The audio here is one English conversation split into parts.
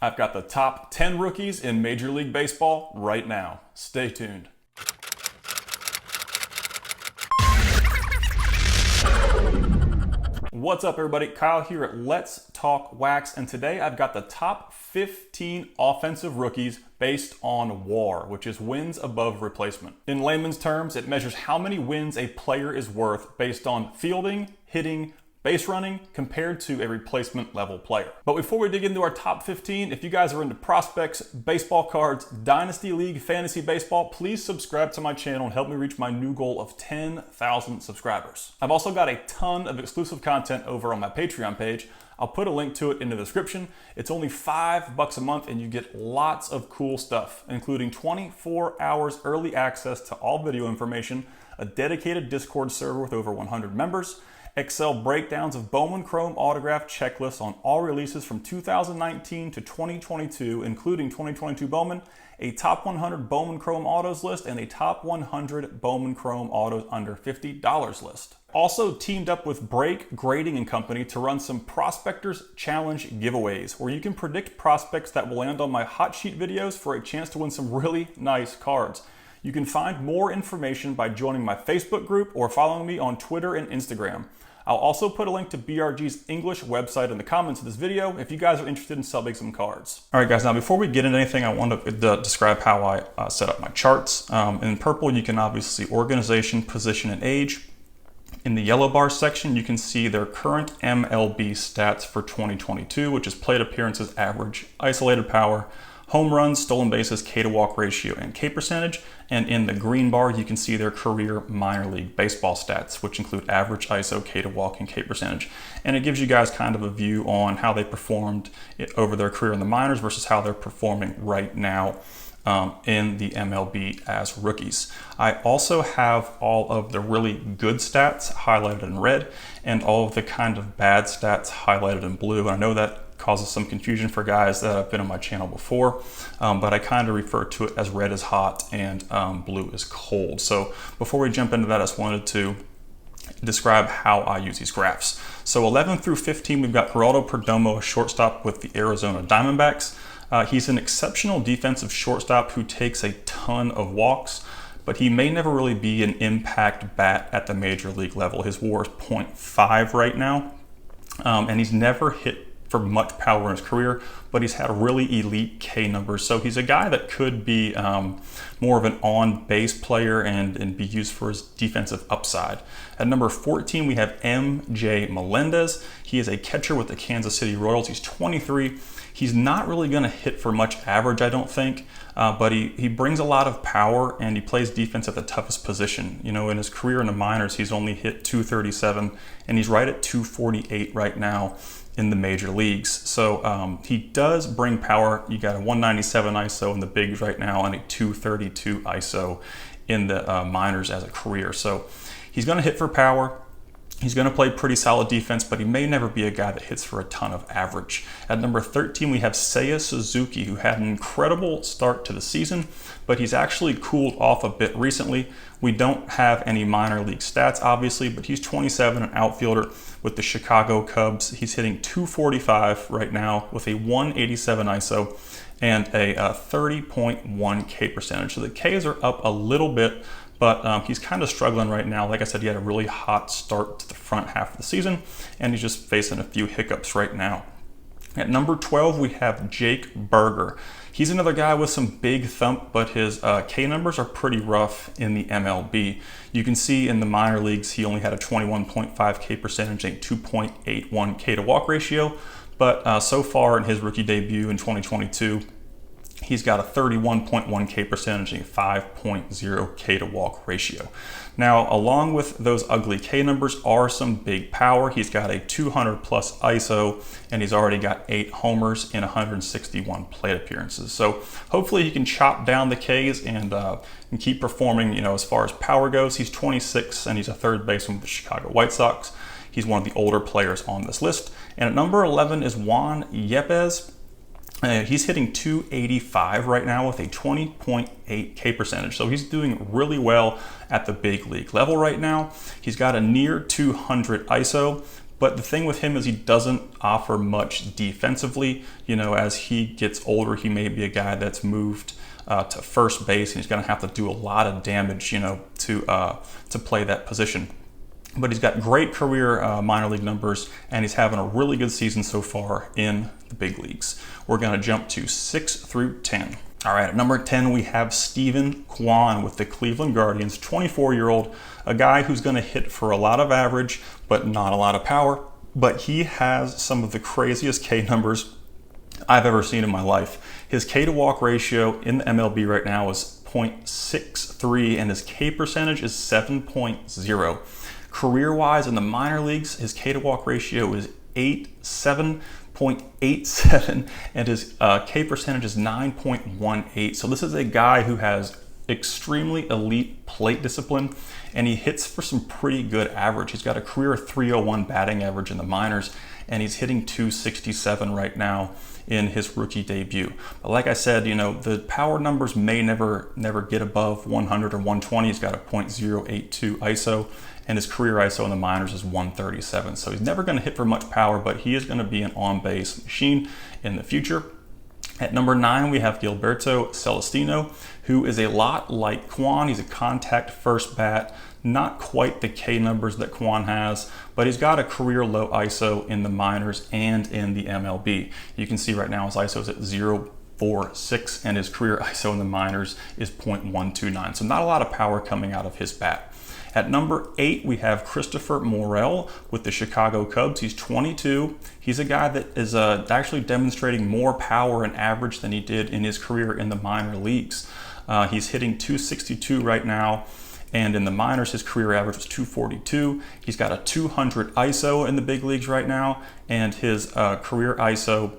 I've got the top 10 rookies in Major League Baseball right now. Stay tuned. What's up, everybody? Kyle here at Let's Talk Wax, and today I've got the top 15 offensive rookies based on WAR, which is wins above replacement. In layman's terms, it measures how many wins a player is worth based on fielding, hitting, base running compared to a replacement level player. But before we dig into our top 15, if you guys are into prospects, baseball cards, Dynasty League, fantasy baseball, please subscribe to my channel and help me reach my new goal of 10,000 subscribers. I've also got a ton of exclusive content over on my Patreon page. I'll put a link to it in the description. It's only $5 a month and you get lots of cool stuff, including 24 hours early access to all video information, a dedicated Discord server with over 100 members, Excel breakdowns of Bowman Chrome autograph checklists on all releases from 2019 to 2022, including 2022 Bowman, a top 100 Bowman Chrome autos list, and a top 100 Bowman Chrome autos under $50 list. Also teamed up with Break Grading and Company to run some Prospectors Challenge giveaways, where you can predict prospects that will land on my hot sheet videos for a chance to win some really nice cards. You can find more information by joining my Facebook group or following me on Twitter and Instagram. I'll also put a link to BRG's English website in the comments of this video if you guys are interested in subbing some cards. All right, guys, now before we get into anything, I want to describe how I set up my charts. In purple, you can obviously see organization, position, and age. In the yellow bar section, you can see their current MLB stats for 2022, which is plate appearances, average, isolated power, home runs, stolen bases, K to walk ratio, and K percentage. And in the green bar, you can see their career minor league baseball stats, which include average ISO, K to walk, and K percentage. And it gives you guys kind of a view on how they performed over their career in the minors versus how they're performing right now in the MLB as rookies. I also have all of the really good stats highlighted in red and all of the kind of bad stats highlighted in blue. And I know that causes some confusion for guys that have been on my channel before, but I kind of refer to it as red is hot and blue is cold. So before we jump into that, I just wanted to describe how I use these graphs. So 11 through 15, we've got Geraldo Perdomo, a shortstop with the Arizona Diamondbacks. He's an exceptional defensive shortstop who takes a ton of walks, but he may never really be an impact bat at the major league level. His WAR is 0.5 right now, and he's never hit for much power in his career, but he's had really elite K numbers. So he's a guy that could be more of an on-base player and be used for his defensive upside. At number 14, we have MJ Melendez. He is a catcher with the Kansas City Royals. He's 23. He's not really gonna hit for much average, I don't think, but he brings a lot of power and he plays defense at the toughest position. You know, in his career in the minors, he's only hit 237 and he's right at 248 right now in the major leagues. So he does bring power. You got a 197 ISO in the bigs right now and a 232 ISO in the minors as a career. So he's gonna hit for power. He's going to play pretty solid defense, but he may never be a guy that hits for a ton of average. At number 13, we have Seiya Suzuki, who had an incredible start to the season, but he's actually cooled off a bit recently. We don't have any minor league stats, obviously, but he's 27, an outfielder with the Chicago Cubs. He's hitting 245 right now with a 187 ISO and a 30.1 K percentage. So the Ks are up a little bit, but he's kind of struggling right now. Like I said, he had a really hot start to the front half of the season, and he's just facing a few hiccups right now. At number 12, we have Jake Burger. He's another guy with some big thump, but his K numbers are pretty rough in the MLB. You can see in the minor leagues, he only had a 21.5 K percentage, a 2.81 K to walk ratio, but so far in his rookie debut in 2022, he's got a 31.1 K percentage and a 5.0 K to walk ratio. Now, along with those ugly K numbers are some big power. He's got a 200 plus ISO, and he's already got 8 homers in 161 plate appearances. So hopefully he can chop down the Ks and keep performing, you know, as far as power goes. He's 26 and he's a third baseman with the Chicago White Sox. He's one of the older players on this list. And at number 11 is Juan Yepez. He's hitting 285 right now with a 20.8 K percentage. So he's doing really well at the big league level right now. He's got a near 200 ISO, But the thing with him is he doesn't offer much defensively. You know, as he gets older, he may be a guy that's moved to first base, and he's going to have to do a lot of damage, you know, to play that position. But he's got great career minor league numbers, and he's having a really good season so far in the big leagues. We're going to jump to 6 through 10. All right, at number 10, we have Steven Kwan with the Cleveland Guardians, 24-year-old, a guy who's going to hit for a lot of average, but not a lot of power. But he has some of the craziest K numbers I've ever seen in my life. His K to walk ratio in the MLB right now is 0.63, and his K percentage is 7.0. Career-wise in the minor leagues, his K to walk ratio is 7.87, and his K percentage is 9.18. So this is a guy who has extremely elite plate discipline, and he hits for some pretty good average. He's got a career 301 batting average in the minors, and he's hitting 267 right now in his rookie debut. But like I said, you know, the power numbers may never get above 100 or 120. He's got a .082 ISO, and his career ISO in the minors is 137. So he's never going to hit for much power, but he is going to be an on-base machine in the future. At number 9, we have Gilberto Celestino, who is a lot like Kwan. He's a contact first bat, not quite the K numbers that Kwan has, but he's got a career low ISO in the minors and in the MLB. You can see right now his ISO is at 0.46, and his career ISO in the minors is 0.129. So not a lot of power coming out of his bat. At number 8, we have Christopher Morel with the Chicago Cubs. He's 22. He's a guy that is actually demonstrating more power and average than he did in his career in the minor leagues. He's hitting 262 right now, and in the minors, his career average was 242. He's got a 200 ISO in the big leagues right now, and his career ISO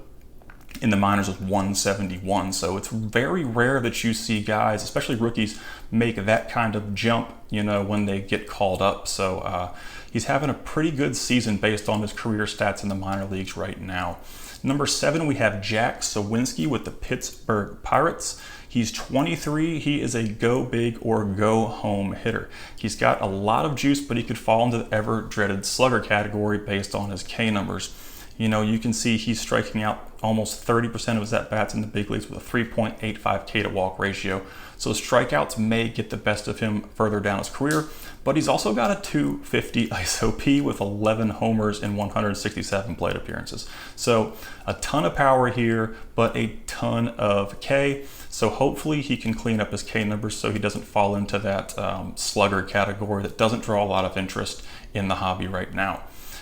in the minors is 171. So it's very rare that you see guys, especially rookies, make that kind of jump, you know, when they get called up. So he's having a pretty good season based on his career stats in the minor leagues right now. Number 7, we have Jack Sawinski with the Pittsburgh Pirates. He's 23. He is a go big or go home hitter. He's got a lot of juice, but he could fall into the ever dreaded slugger category based on his K numbers. You know, you can see he's striking out almost 30% of his at-bats in the big leagues with a 3.85 K to walk ratio. So strikeouts may get the best of him further down his career, but he's also got a 250 ISOP with 11 homers in 167 plate appearances. So a ton of power here, but a ton of K. So hopefully he can clean up his K numbers so he doesn't fall into that slugger category that doesn't draw a lot of interest in the hobby right now.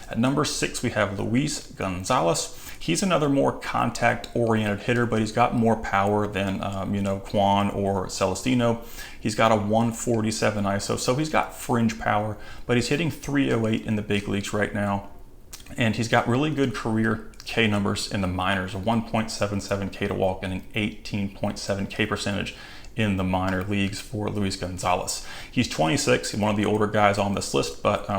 At number 6, we have Luis Gonzalez. He's another more contact-oriented hitter, but he's got more power than Kwan or Celestino. He's got a 147 ISO, so he's got fringe power, but he's hitting 308 in the big leagues right now. And he's got really good career K numbers in the minors, a 1.77 K to walk and an 18.7 K percentage in the minor leagues for Luis Gonzalez. He's 26, one of the older guys on this list, but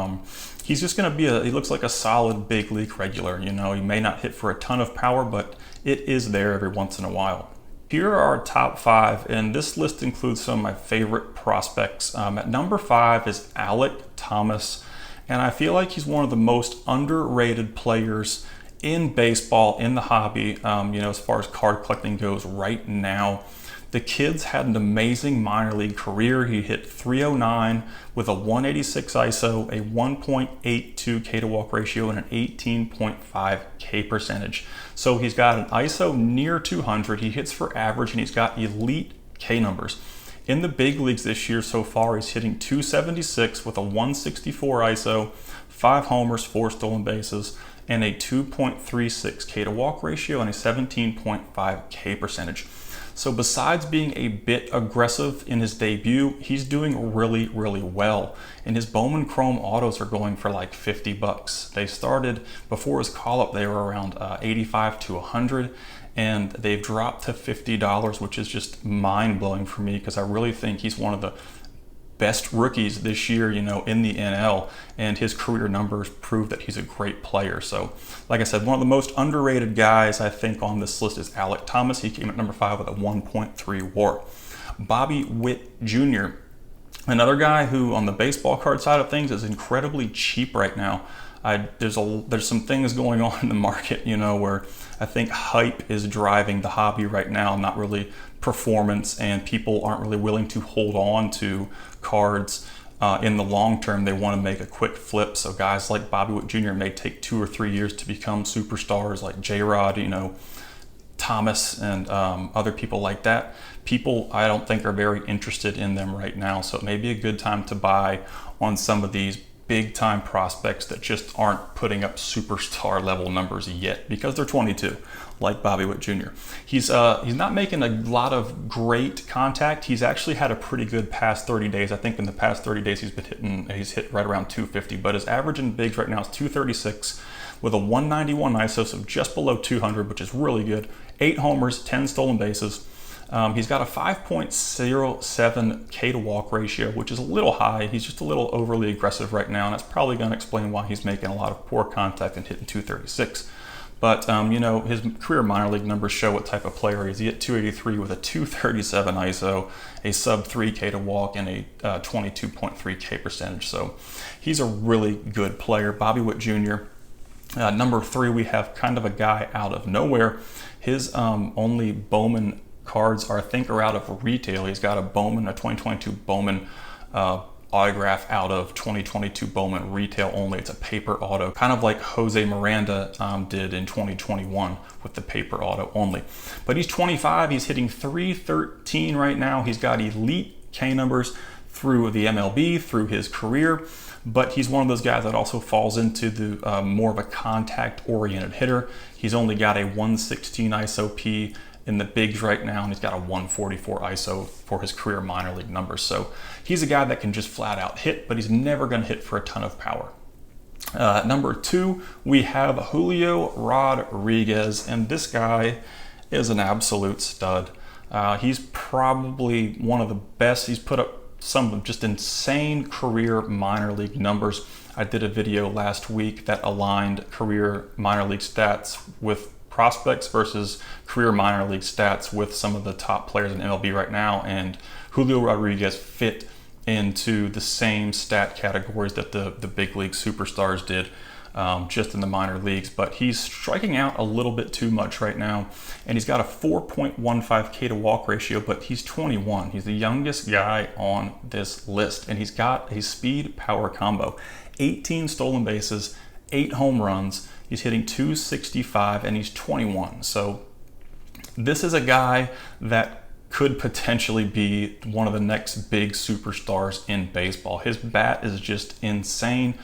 he's just going to be he looks like a solid big league regular. You know, he may not hit for a ton of power, but it is there every once in a while. Here are our top 5, and this list includes some of my favorite prospects. At number 5 is Alek Thomas, and I feel like he's one of the most underrated players in baseball, in the hobby, as far as card collecting goes right now. The kid's had an amazing minor league career. He hit 309 with a 186 ISO, a 1.82 K to walk ratio, and an 18.5 K percentage. So he's got an ISO near 200. He hits for average, and he's got elite K numbers. In the big leagues this year so far, he's hitting 276 with a 164 ISO, 5 homers, 4 stolen bases, and a 2.36 K to walk ratio and a 17.5 K percentage. So besides being a bit aggressive in his debut, he's doing really, really well. And his Bowman Chrome autos are going for like $50. They started, before his call-up, they were around 85 to 100, and they've dropped to $50, which is just mind-blowing for me because I really think he's one of the best rookies this year, in the NL, and his career numbers prove that he's a great player. So, like I said, one of the most underrated guys I think on this list is Alek Thomas. He came at number 5 with a 1.3 WAR. Bobby Witt Jr., another guy who on the baseball card side of things is incredibly cheap right now. There's some things going on in the market, where I think hype is driving the hobby right now, not really performance, and people aren't really willing to hold on to cards in the long term. They want to make a quick flip. So guys like Bobby Witt Jr. may take 2 or 3 years to become superstars, like J-Rod, Thomas, and other people like that. People, I don't think, are very interested in them right now. So it may be a good time to buy on some of these big time prospects that just aren't putting up superstar level numbers yet because they're 22, like Bobby Witt Jr. He's not making a lot of great contact. He's actually had a pretty good past 30 days. I think in the past 30 days he's hit right around 250, but his average in bigs right now is 236 with a 191 ISO, so just below 200, which is really good. 8 homers, 10 stolen bases. He's got a 5.07 K to walk ratio, which is a little high. He's just a little overly aggressive right now, and that's probably going to explain why he's making a lot of poor contact and hitting 236. But, his career minor league numbers show what type of player he is. He hit 283 with a 237 ISO, a sub 3 K to walk, and a 22.3 K percentage. So he's a really good player. Bobby Witt Jr. Number 3, we have kind of a guy out of nowhere. His only Bowman cards are out of retail. He's got a Bowman, a 2022 Bowman autograph out of 2022 Bowman retail only. It's a paper auto, kind of like Jose Miranda did in 2021 with the paper auto only. But he's 25. He's hitting 313 right now. He's got elite K numbers through the MLB, through his career. But he's one of those guys that also falls into the more of a contact-oriented hitter. He's only got a 116 ISO P in the bigs right now, and he's got a 144 ISO for his career minor league numbers. So he's a guy that can just flat out hit, but he's never going to hit for a ton of power. Number 2, we have Julio Rodriguez, and this guy is an absolute stud. He's probably one of the best. He's put up some just insane career minor league numbers. I did a video last week that aligned career minor league stats with prospects versus career minor league stats with some of the top players in MLB right now, and Julio Rodriguez fit into the same stat categories that the big league superstars did, just in the minor leagues. But he's striking out a little bit too much right now, and he's got a 4.15 K to walk ratio, but he's 21. He's the youngest guy on this list, and he's got a speed power combo, 18 stolen bases, 8 home runs. He's hitting 265, and he's 21. So this is a guy that could potentially be one of the next big superstars in baseball. His bat is just insane.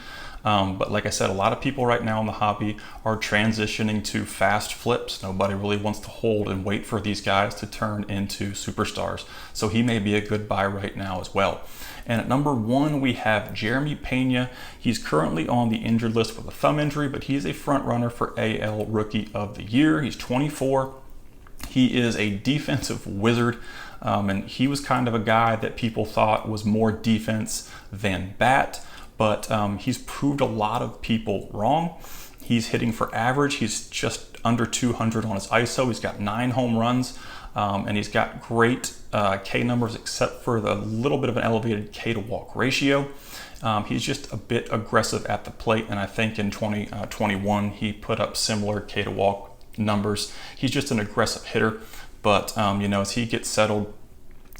But like I said, a lot of people right now in the hobby are transitioning to fast flips. Nobody really wants to hold and wait for these guys to turn into superstars. So he may be a good buy right now as well. And at number 1, we have Jeremy Pena. He's currently on the injured list with a thumb injury, but he is a front runner for AL Rookie of the Year. He's 24. He is a defensive wizard, and he was kind of a guy that people thought was more defense than bat, but he's proved a lot of people wrong. He's hitting for average. He's just under 200 on his ISO. He's got 9 home runs, and he's got great K numbers except for the little bit of an elevated K to walk ratio. He's just a bit aggressive at the plate, and I think in 2021 he put up similar K to walk numbers. He's just an aggressive hitter, but as he gets settled,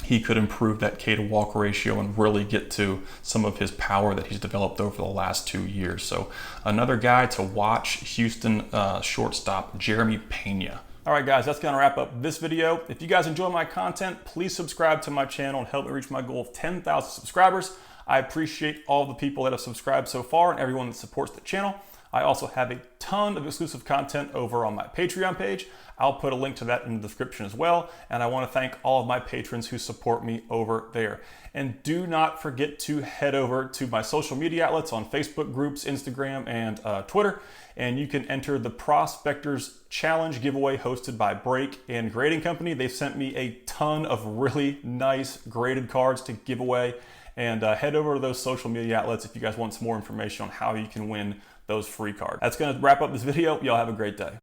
he could improve that K to walk ratio and really get to some of his power that he's developed over the last 2 years. So another guy to watch, Houston shortstop Jeremy Pena. All right, guys, that's gonna wrap up this video. If you guys enjoy my content, please subscribe to my channel and help me reach my goal of 10,000 subscribers. I appreciate all the people that have subscribed so far and everyone that supports the channel. I also have a ton of exclusive content over on my Patreon page. I'll put a link to that in the description as well. And I want to thank all of my patrons who support me over there. And do not forget to head over to my social media outlets on Facebook groups, Instagram, and Twitter. And you can enter the Prospectors Challenge giveaway hosted by Break and Grading Company. They've sent me a ton of really nice graded cards to give away. And head over to those social media outlets if you guys want some more information on how you can win those free cards. That's going to wrap up this video. Y'all have a great day.